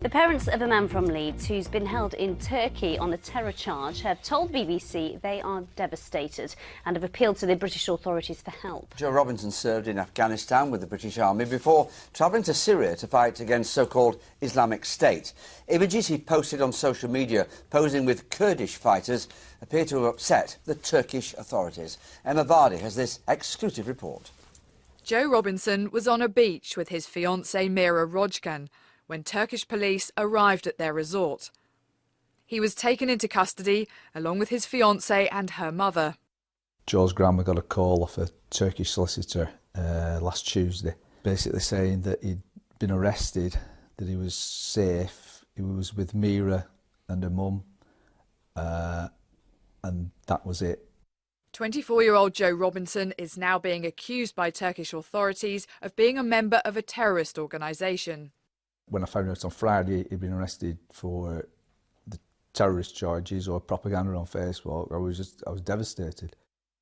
The parents of a man from Leeds who's been held in Turkey on a terror charge have told BBC they are devastated and have appealed to the British authorities for help. Joe Robinson served in Afghanistan with the British Army before travelling to Syria to fight against so-called Islamic State. Images he posted on social media posing with Kurdish fighters appear to have upset the Turkish authorities. Emma Vardy has this exclusive report. Joe Robinson was on a beach with his fiancée Mira Rojkan when Turkish police arrived at their resort. He was taken into custody along with his fiancée and her mother. Joe's grandma got a call off a Turkish solicitor last Tuesday, basically saying that he'd been arrested, that he was safe, he was with Mira and her mum, and that was it. 24-year-old Joe Robinson is now being accused by Turkish authorities of being a member of a terrorist organisation. When I found out on Friday he'd been arrested for the terrorist charges or propaganda on Facebook, I was devastated.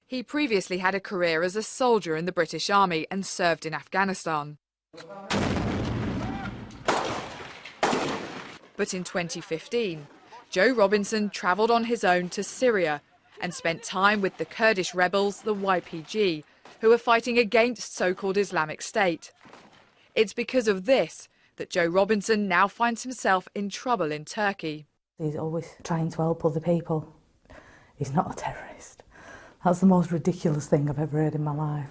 He previously had a career as a soldier in the British Army and served in Afghanistan. But in 2015, Joe Robinson travelled on his own to Syria and spent time with the Kurdish rebels, the YPG, who are fighting against so-called Islamic State. It's because of this that Joe Robinson now finds himself in trouble in Turkey. He's always trying to help other people. He's not a terrorist. That's the most ridiculous thing I've ever heard in my life.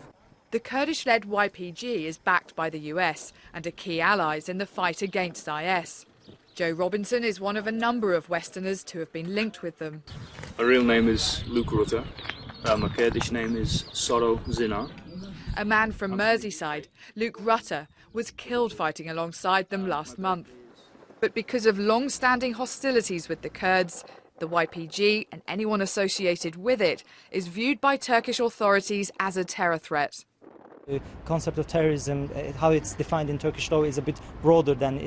The Kurdish-led YPG is backed by the US and are key allies in the fight against IS. Joe Robinson is one of a number of Westerners to have been linked with them. My real name is Luke Rutter. My Kurdish name is Soro Zina. A man from Merseyside, Luke Rutter, was killed fighting alongside them last month. But because of long-standing hostilities with the Kurds, the YPG and anyone associated with it is viewed by Turkish authorities as a terror threat. The concept of terrorism, how it's defined in Turkish law, is a bit broader than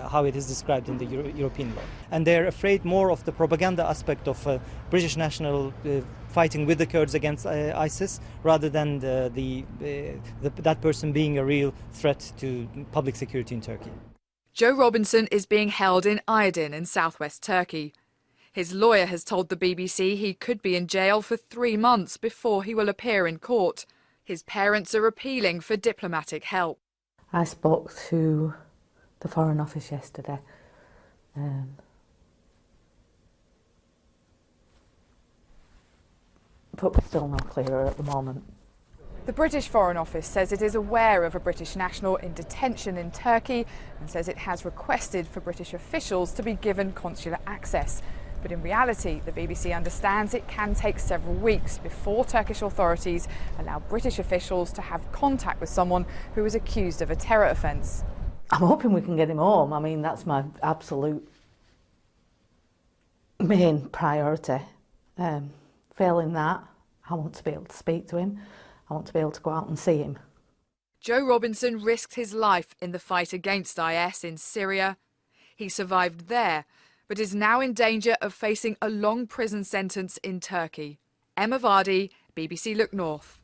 how it is described in the European law. And they're afraid more of the propaganda aspect of British national fighting with the Kurds against ISIS, rather than that person being a real threat to public security in Turkey. Joe Robinson is being held in Didim in southwest Turkey. His lawyer has told the BBC he could be in jail for 3 months before he will appear in court. His parents are appealing for diplomatic help. I spoke to the Foreign Office yesterday. But we're still not clearer at the moment. The British Foreign Office says it is aware of a British national in detention in Turkey and says it has requested for British officials to be given consular access. But in reality, the BBC understands it can take several weeks before Turkish authorities allow British officials to have contact with someone who is accused of a terror offence. I'm hoping we can get him home. I mean, that's my absolute main priority. Failing that, I want to be able to speak to him. I want to be able to go out and see him. Joe Robinson risked his life in the fight against IS in Syria. He survived there, but is now in danger of facing a long prison sentence in Turkey. Emma Vardy, BBC Look North.